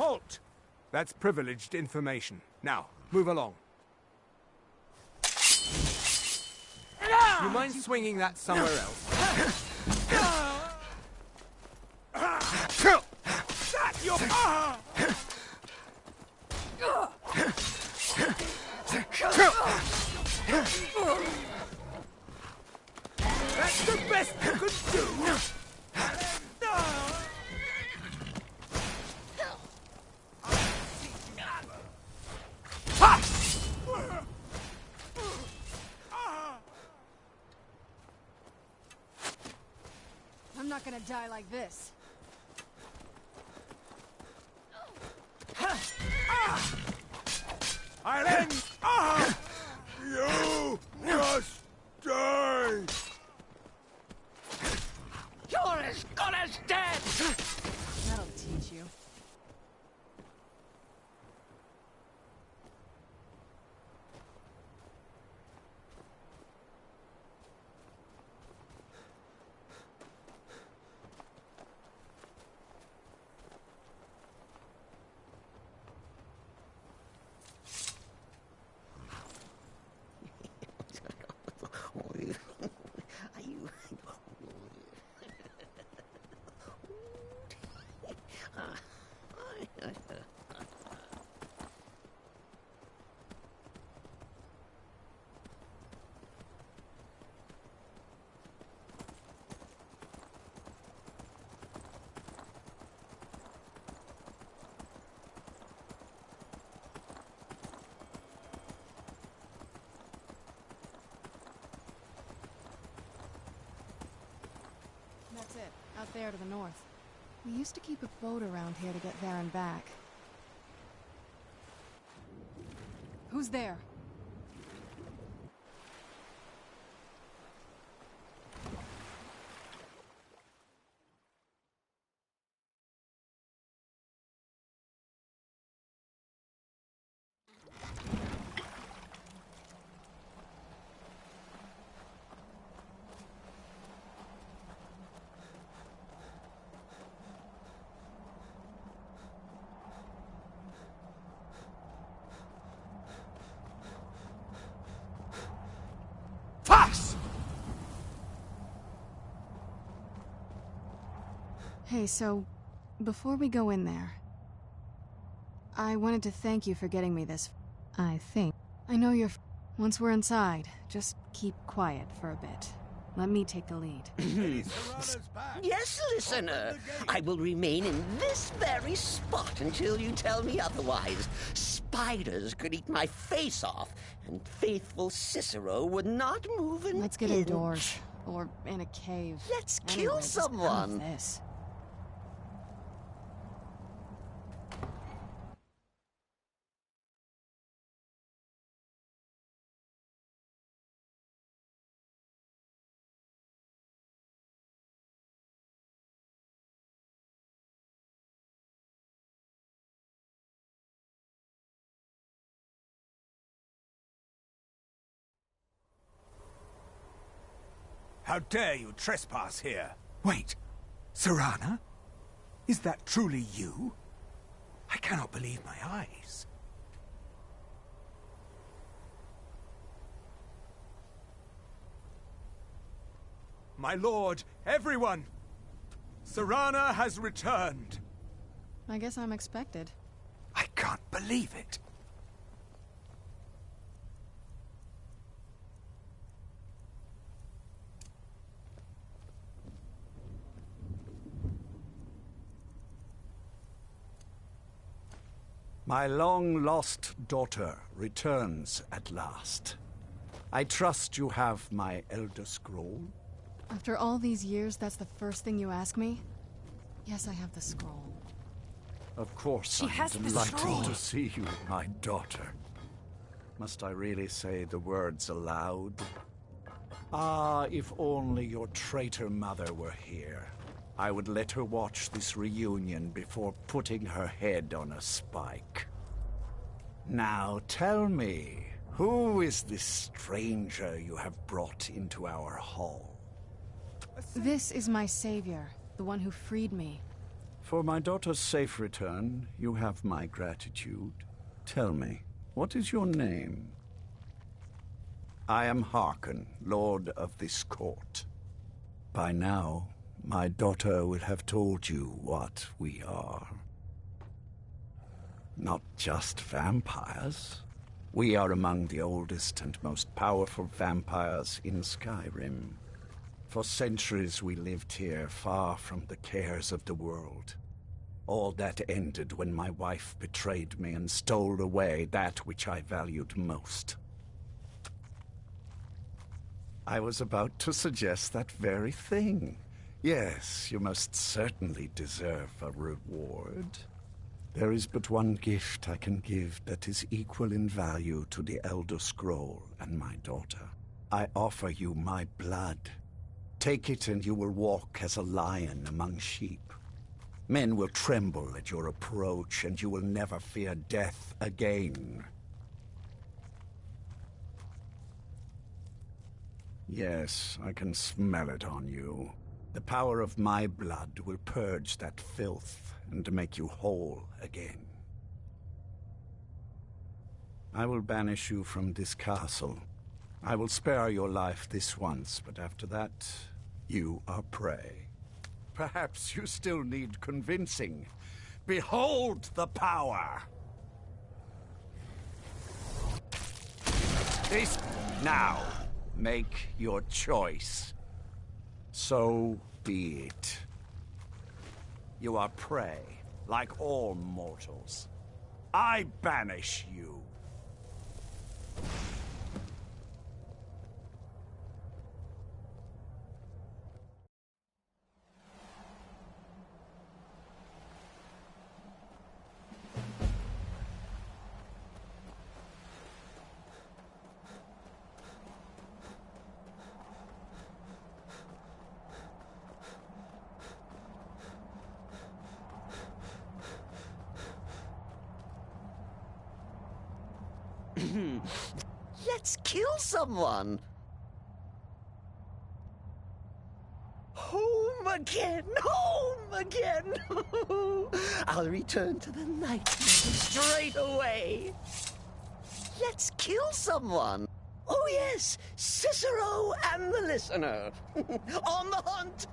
Halt! That's privileged information. Now, move along. You mind swinging that somewhere else? That's your... That's the best you could do! I'm not gonna die like this. I'll end... You must die! You're as good as dead! That'll teach you. That's it, out there to the north. We used to keep a boat around here to get there and back. Who's there? Fox! Hey, so, before we go in there, I wanted to thank you for getting me this, I think. I know you're... Once we're inside, just keep quiet for a bit. Let me take the lead. Yes, listener. I will remain in this very spot until you tell me otherwise. Spiders could eat my face off, and faithful Cicero would not move an Let's get inch. indoors. Or in a cave. Let's kill Anyway, just enough of someone. this. How dare you trespass here? Wait, Serana? Is that truly you? I cannot believe my eyes. My lord, everyone! Serana has returned. I guess I'm expected. I can't believe it. My long-lost daughter returns at last. I trust you have my Elder Scroll? After all these years, that's the first thing you ask me? Yes, I have the scroll. Of course, She has I'm the delighted scroll. to see you, my daughter. Must I really say the words aloud? Ah, if only your traitor mother were here. I would let her watch this reunion before putting her head on a spike. Now tell me, who is this stranger you have brought into our hall? This is my savior, the one who freed me. For my daughter's safe return, you have my gratitude. Tell me, what is your name? I am Harkon, Lord of this court. By now, my daughter will have told you what we are. Not just vampires. We are among the oldest and most powerful vampires in Skyrim. For centuries we lived here, far from the cares of the world. All that ended when my wife betrayed me and stole away that which I valued most. I was about to suggest that very thing. Yes, you most certainly deserve a reward. There is but one gift I can give that is equal in value to the Elder Scroll and my daughter. I offer you my blood. Take it and you will walk as a lion among sheep. Men will tremble at your approach and you will never fear death again. Yes, I can smell it on you. The power of my blood will purge that filth and make you whole again. I will banish you from this castle. I will spare your life this once, but after that, you are prey. Perhaps you still need convincing. Behold the power! This now. Make your choice. So be it. You are prey, like all mortals. I banish you. Let's kill someone. Home again, home again. I'll return to the nightmare straight away. Let's kill someone. Oh yes, Cicero and the listener. On the hunt.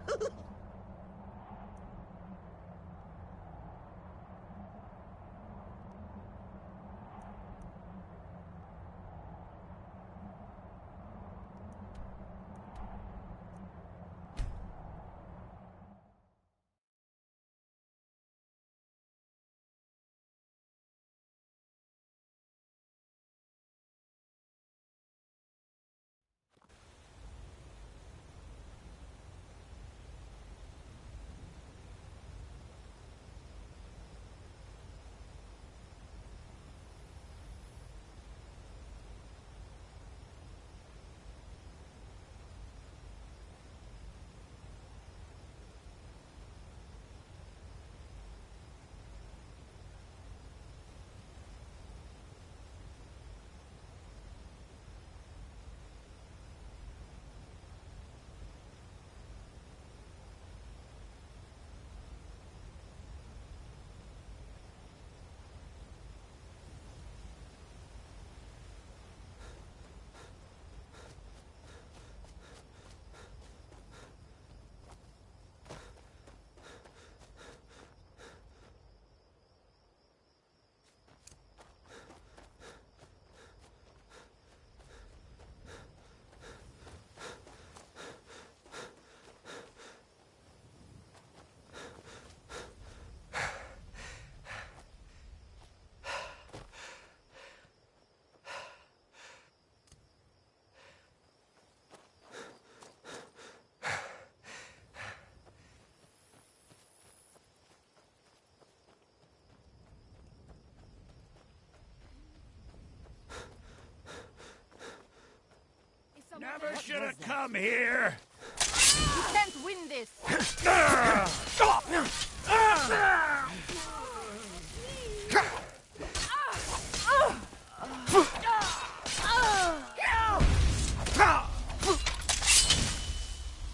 Never should have come here! You can't win this!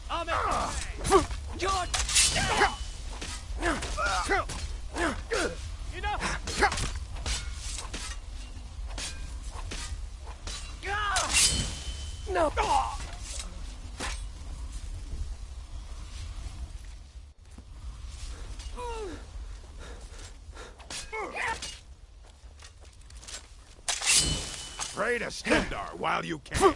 I'm in. No! Pray to Stendar while you can.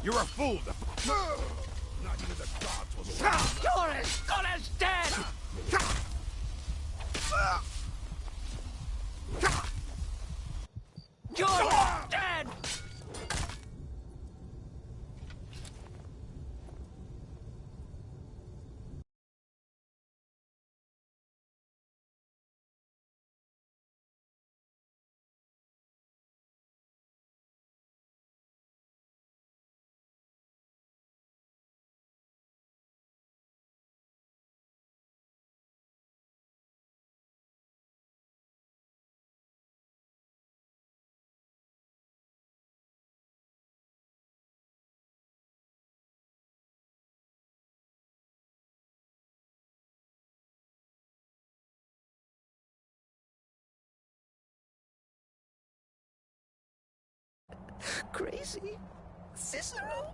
You're a fool. Not even the gods will allow. Doris dead! You're dead! Crazy? Cicero?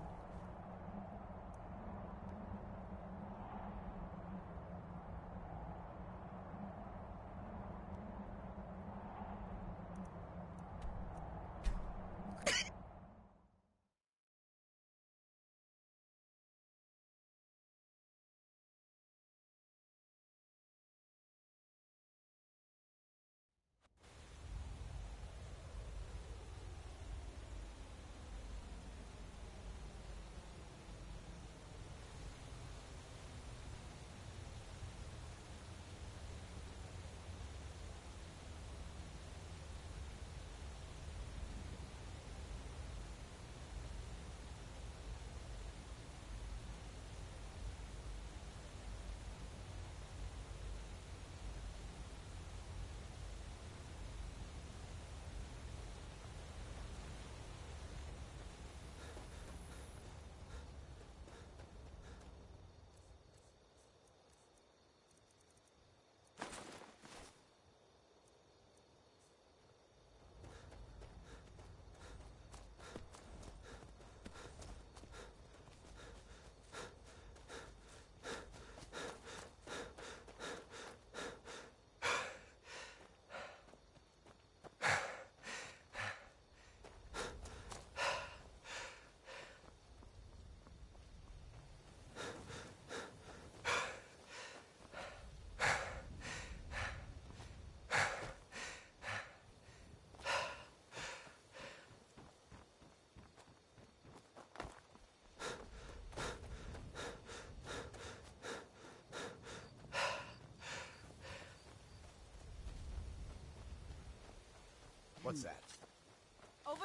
What's that?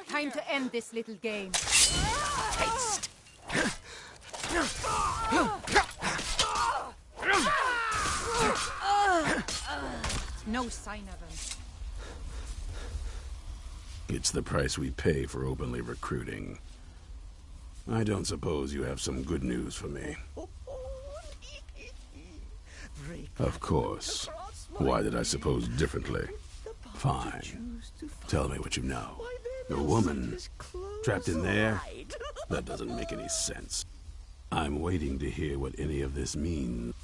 Time to end this little game. Haste! No sign of him. It's the price we pay for openly recruiting. I don't suppose you have some good news for me. Of course. Why did I suppose differently? Fine. Tell me what you know. A woman trapped in there? That doesn't make any sense. I'm waiting to hear what any of this means.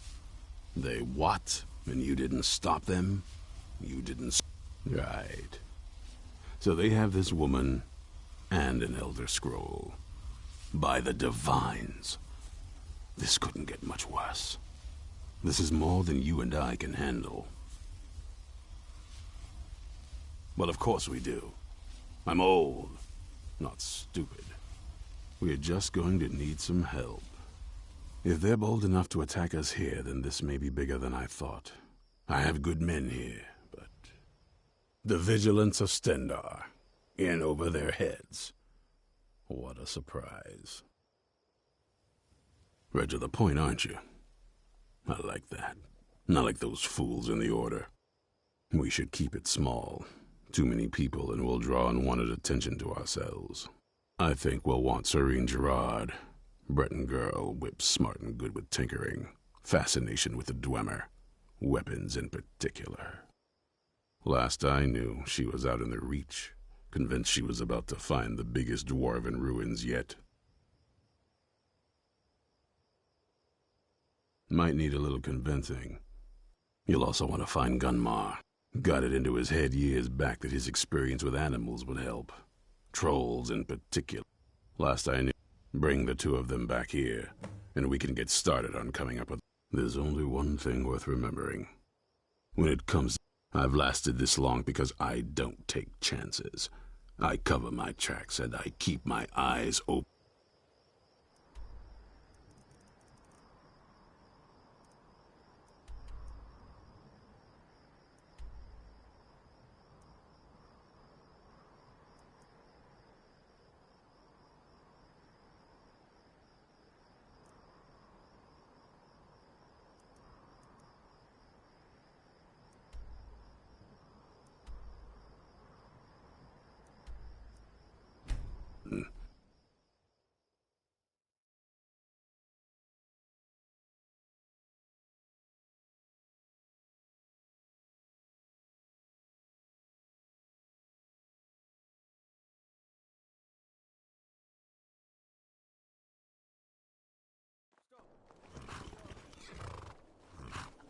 They what? And you didn't stop them? You didn't... Right. So they have this woman and an Elder Scroll. By the Divines. This couldn't get much worse. This is more than you and I can handle. Well, of course we do. I'm old, not stupid. We're just going to need some help. If they're bold enough to attack us here, then this may be bigger than I thought. I have good men here, but... The vigilance of Stendar, in over their heads. What a surprise. Right to the point, aren't you? I like that. Not like those fools in the Order. We should keep it small. Too many people and we'll draw unwanted attention to ourselves. I think we'll want Serene Gerard. Breton girl, whip smart and good with tinkering. Fascination with the Dwemer. Weapons in particular. Last I knew, she was out in the Reach, convinced she was about to find the biggest dwarven ruins yet. Might need a little convincing. You'll also want to find Gunmar. Got it into his head years back that his experience with animals would help. Trolls in particular. Last I knew, bring the two of them back here, and we can get started on coming up with... There's only one thing worth remembering. When it comes, I've lasted this long because I don't take chances. I cover my tracks and I keep my eyes open.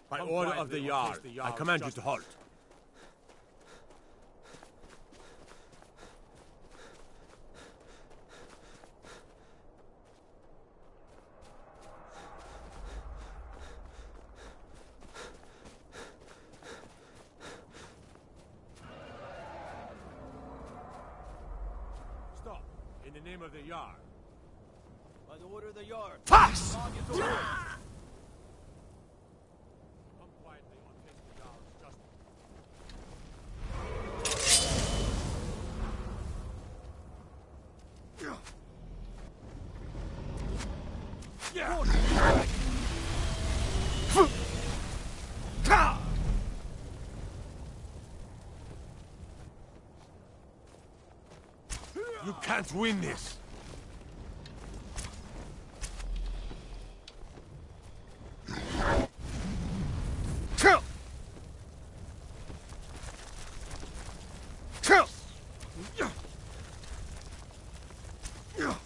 By order of the Jarl, I command you to halt. Stop. In the name of the Jarl. By the order of the Jarl. Pass! You can't win this! Kill! Kill! Kill! Kill!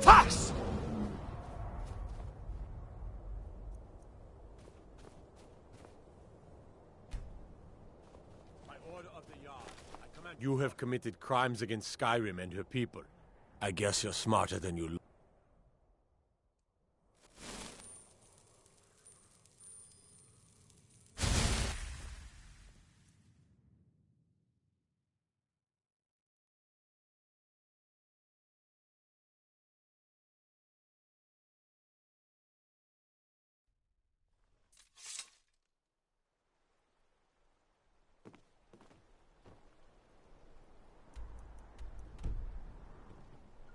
Pass! By order of the Jarl, I command you have committed crimes against Skyrim and her people. I guess you're smarter than you look.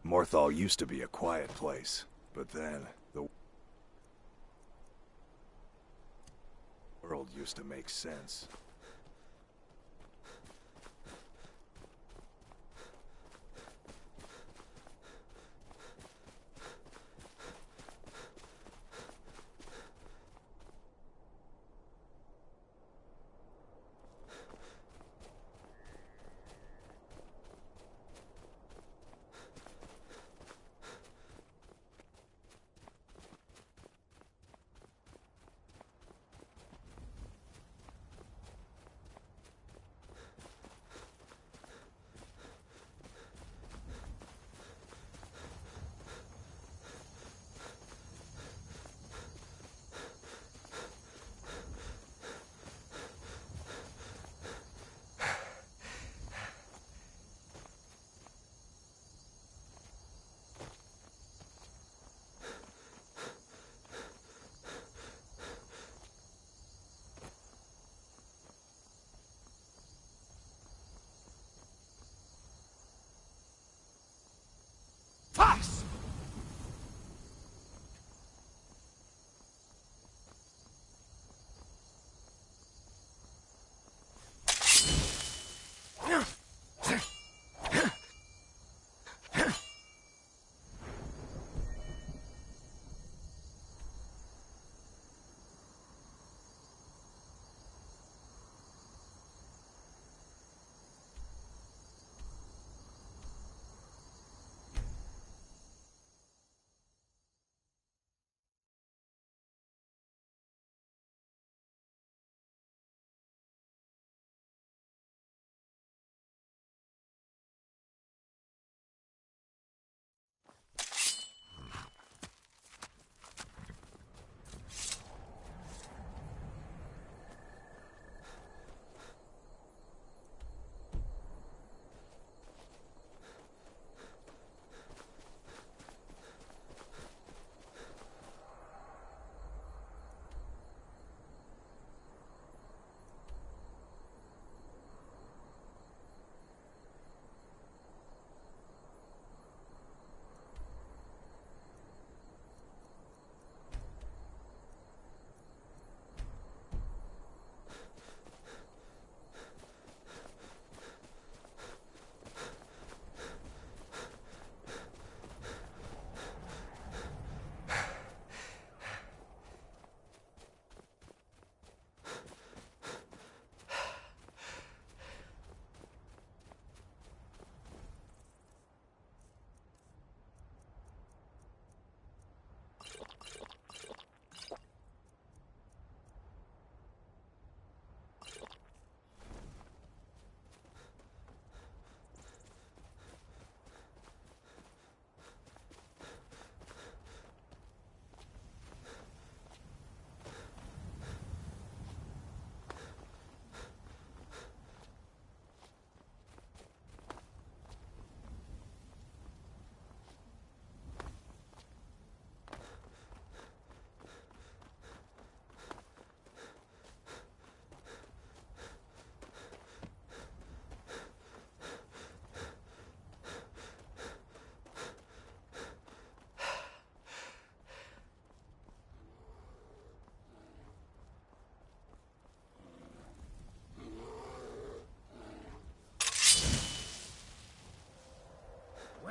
Morthal used to be a quiet place, but then the world used to make sense.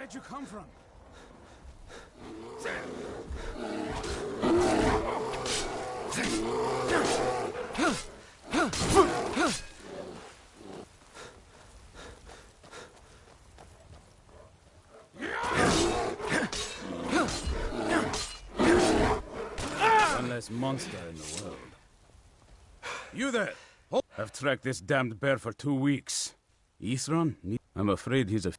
Where'd you come from? One less monster in the world. You there! I've tracked this damned bear for 2 weeks. Ithron? I'm afraid he's a...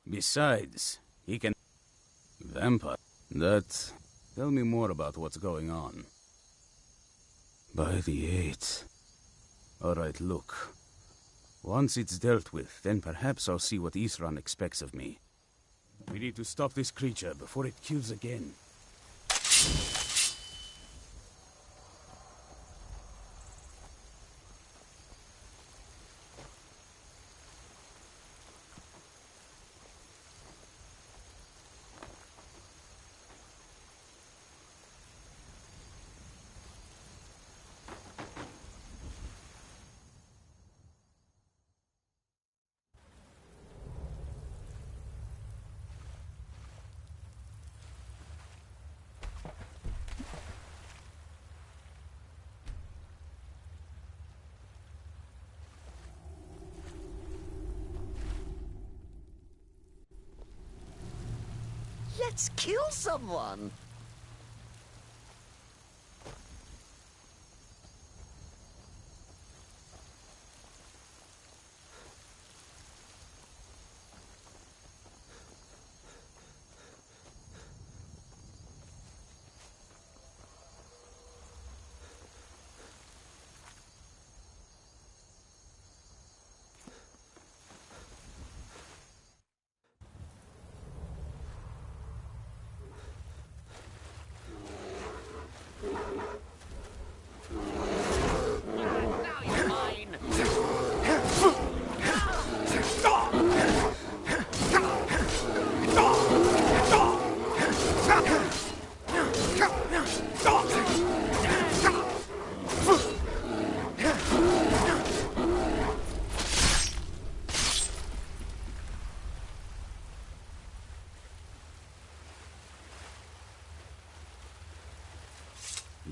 Besides, he can... Vampire? That... Tell me more about what's going on. By the 8th. Alright, look. Once it's dealt with, then perhaps I'll see what Ithron expects of me. We need to stop this creature before it kills again. Let's kill someone!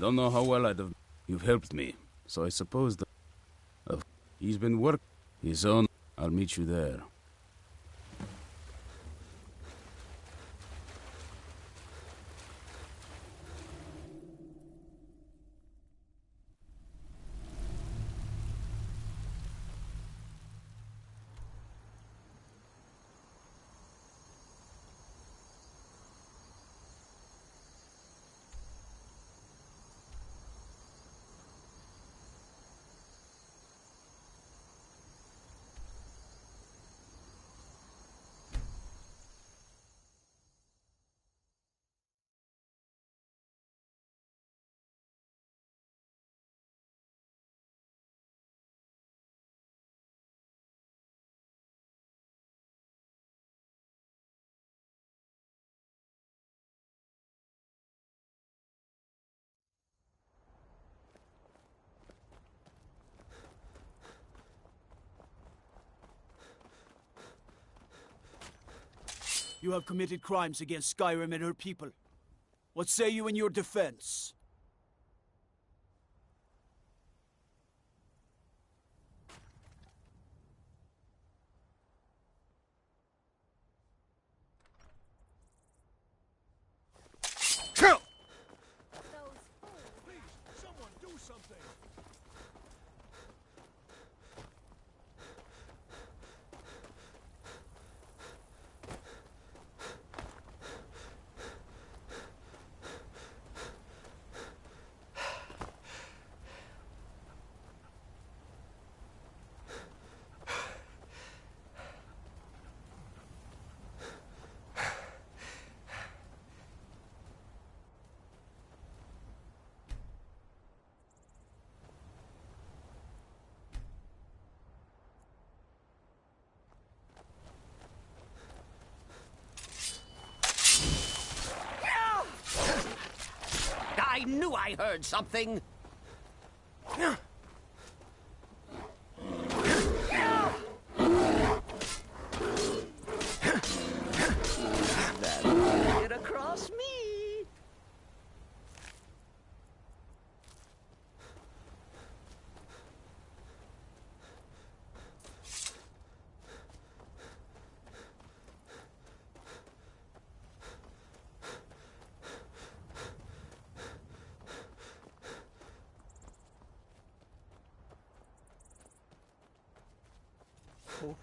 Don't know how well I'd have... You've helped me, so I suppose that... He's been work... His own... I'll meet you there. You have committed crimes against Skyrim and her people. What say you in your defense? I knew I heard something! Break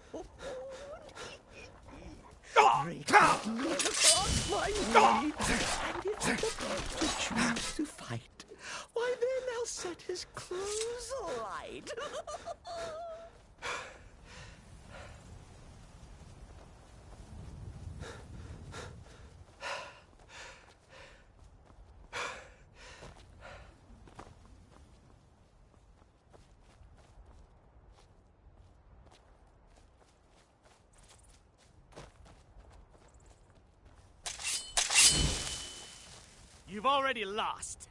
across my knee, and if the doctor chooses to fight, why then I'll set his clothes alight. You've already lost.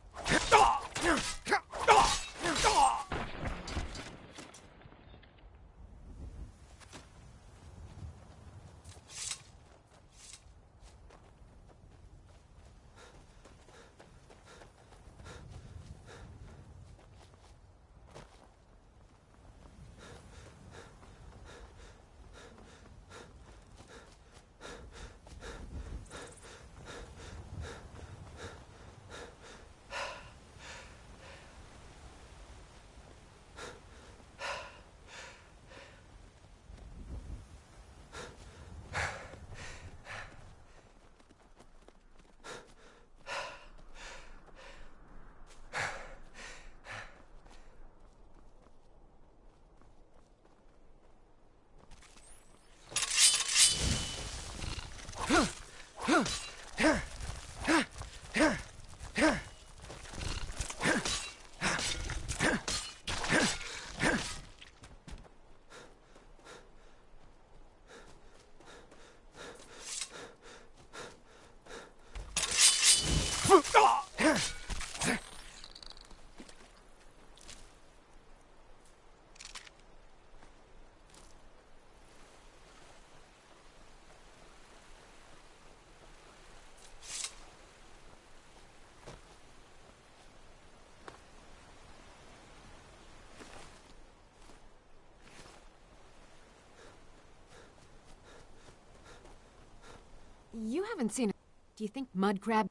You haven't seen it. Do you think mud crab...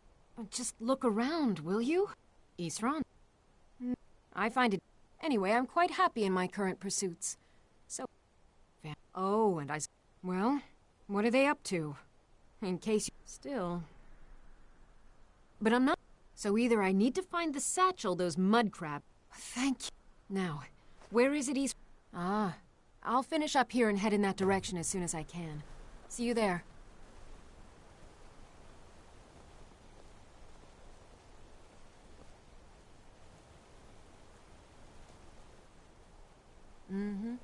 Just look around, will you? Isran. I find it... Anyway, I'm quite happy in my current pursuits. So... Oh, and I... Well, what are they up to? In case you... Still... But I'm not... So either I need to find the satchel those mud crab... Thank you. Now, where is it, East... Ah, I'll finish up here and head in that direction as soon as I can. See you there. Mm-hmm.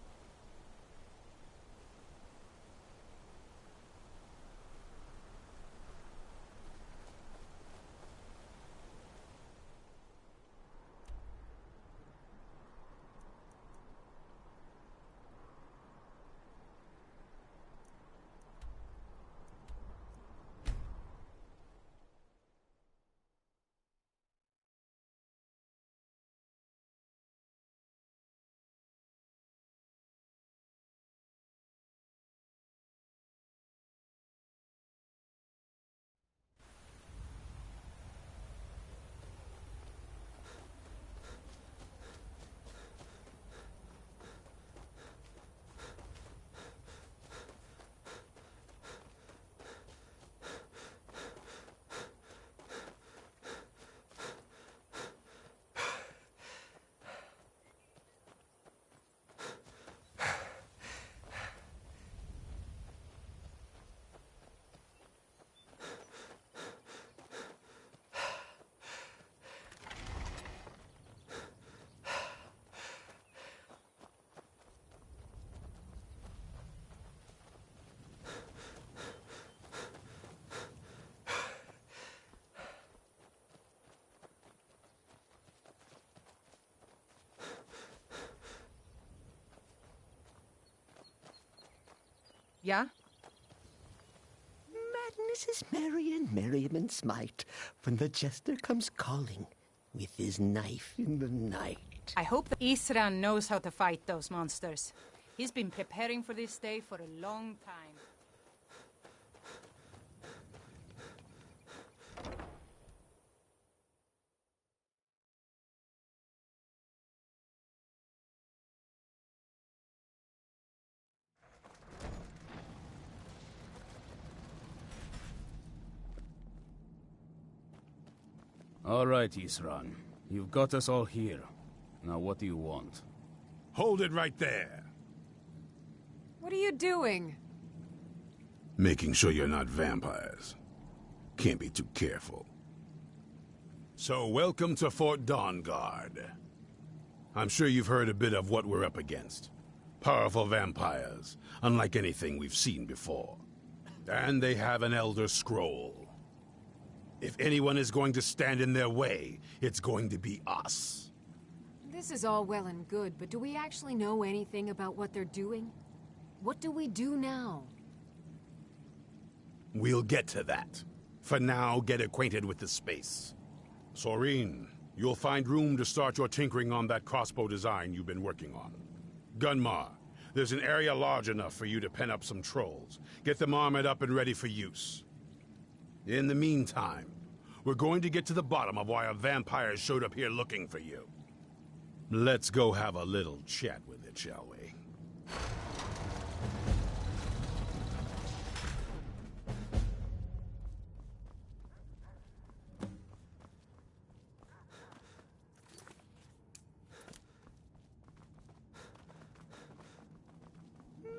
Yeah? Madness is merry and merriment smite when the jester comes calling with his knife in the night. I hope that Isran knows how to fight those monsters. He's been preparing for this day for a long time. All right, Isran. You've got us all here. Now what do you want? Hold it right there. What are you doing? Making sure you're not vampires. Can't be too careful. So, welcome to Fort Dawnguard. I'm sure you've heard a bit of what we're up against. Powerful vampires, unlike anything we've seen before. And they have an Elder Scroll. If anyone is going to stand in their way, it's going to be us. This is all well and good, but do we actually know anything about what they're doing? What do we do now? We'll get to that. For now, get acquainted with the space. Soreen, you'll find room to start your tinkering on that crossbow design you've been working on. Gunmar, there's an area large enough for you to pen up some trolls. Get them armored up and ready for use. In the meantime, we're going to get to the bottom of why a vampire showed up here looking for you. Let's go have a little chat with it, shall we?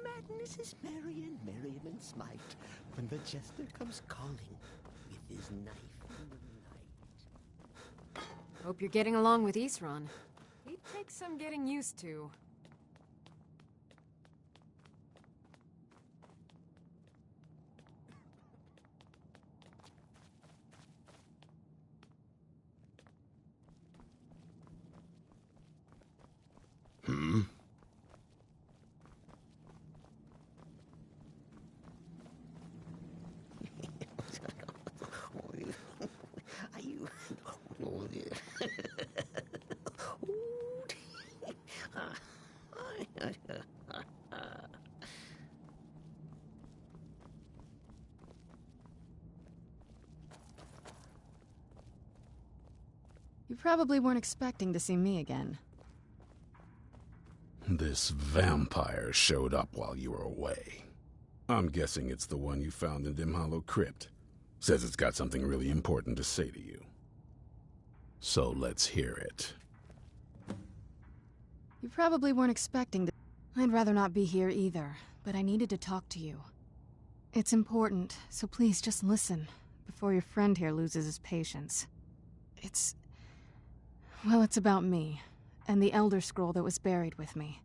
Madness is merry and merriment smite when the jester comes calling with his knife in the night. Hope you're getting along with Isran. He'd take some getting used to. You probably weren't expecting to see me again. This vampire showed up while you were away. I'm guessing it's the one you found in Dim Hollow Crypt. Says it's got something really important to say to you. So let's hear it. You probably weren't expecting to... I'd rather not be here either, but I needed to talk to you. It's important, so please just listen, before your friend here loses his patience. Well, it's about me, and the Elder Scroll that was buried with me.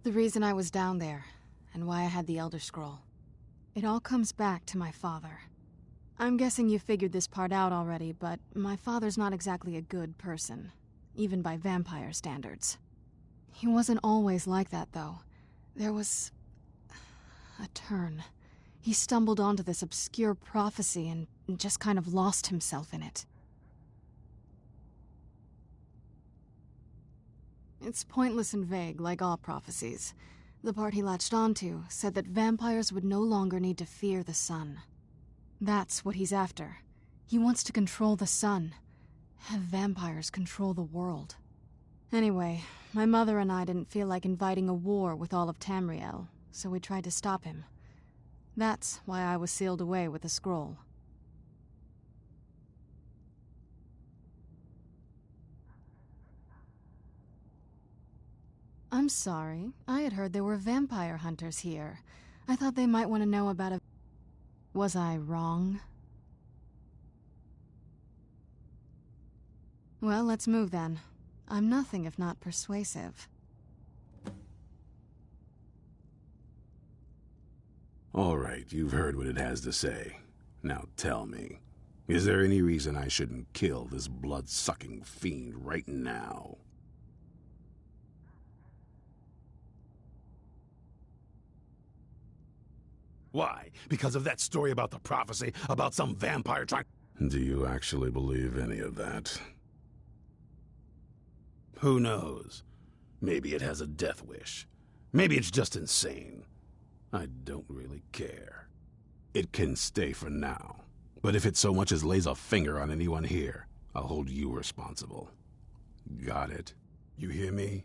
The reason I was down there, and why I had the Elder Scroll. It all comes back to my father. I'm guessing you figured this part out already, but my father's not exactly a good person, even by vampire standards. He wasn't always like that, though. There was... a turn. He stumbled onto this obscure prophecy and just kind of lost himself in it. It's pointless and vague, like all prophecies. The part he latched onto said that vampires would no longer need to fear the sun. That's what he's after. He wants to control the sun. Have vampires control the world. Anyway, my mother and I didn't feel like inviting a war with all of Tamriel, so we tried to stop him. That's why I was sealed away with the scroll. I'm sorry. I had heard there were vampire hunters here. I thought they might want to know about a... Was I wrong? Well, let's move then. I'm nothing if not persuasive. All right, you've heard what it has to say. Now tell me, is there any reason I shouldn't kill this blood-sucking fiend right now? Why? Because of that story about the prophecy, about some vampire trying... Do you actually believe any of that? Who knows? Maybe it has a death wish. Maybe it's just insane. I don't really care. It can stay for now. But if it so much as lays a finger on anyone here, I'll hold you responsible. Got it? You hear me?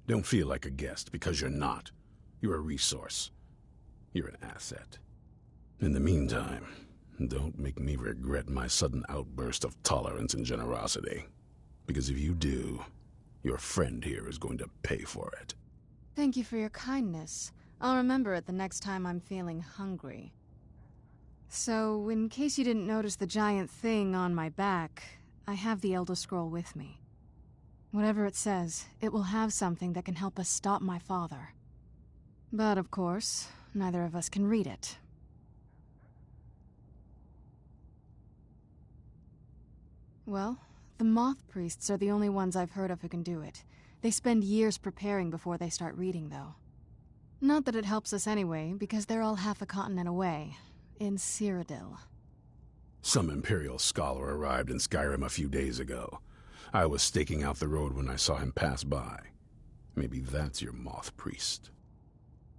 Don't feel like a guest, because you're not. You're a resource. You're an asset. In the meantime, don't make me regret my sudden outburst of tolerance and generosity. Because if you do, your friend here is going to pay for it. Thank you for your kindness. I'll remember it the next time I'm feeling hungry. So, in case you didn't notice the giant thing on my back, I have the Elder Scroll with me. Whatever it says, it will have something that can help us stop my father. But, of course, neither of us can read it. Well, the Moth Priests are the only ones I've heard of who can do it. They spend years preparing before they start reading, though. Not that it helps us anyway, because they're all half a continent away, in Cyrodiil. Some Imperial scholar arrived in Skyrim a few days ago. I was staking out the road when I saw him pass by. Maybe that's your Moth Priest.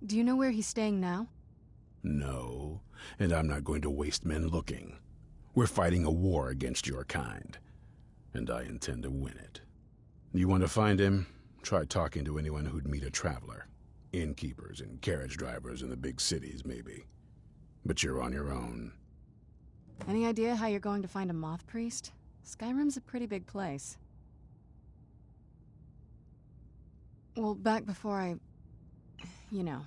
Do you know where he's staying now? No, and I'm not going to waste men looking. We're fighting a war against your kind, and I intend to win it. You want to find him? Try talking to anyone who'd meet a traveler. Innkeepers and carriage drivers in the big cities, maybe. But you're on your own. Any idea how you're going to find a Moth Priest? Skyrim's a pretty big place. Well, back before you know,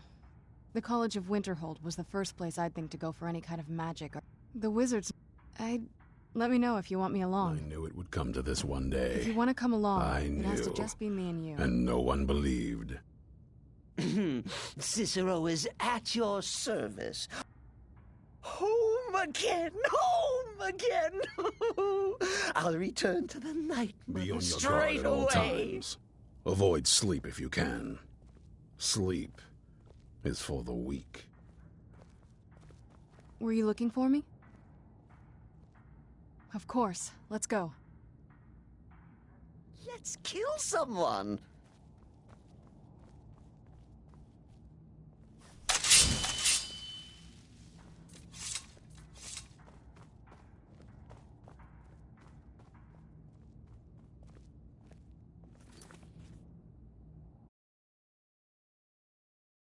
the College of Winterhold was the first place I'd think to go for any kind of magic. The wizards... Let me know if you want me along. I knew it would come to this one day. If you want to come along, it has to just be me and you. And no one believed. Cicero is at your service. Home again! Home again! I'll return to the night Be on your guard straight at all away. times. Avoid sleep if you can. Sleep is for the weak. Were you looking for me? Of course. Let's go. Let's kill someone.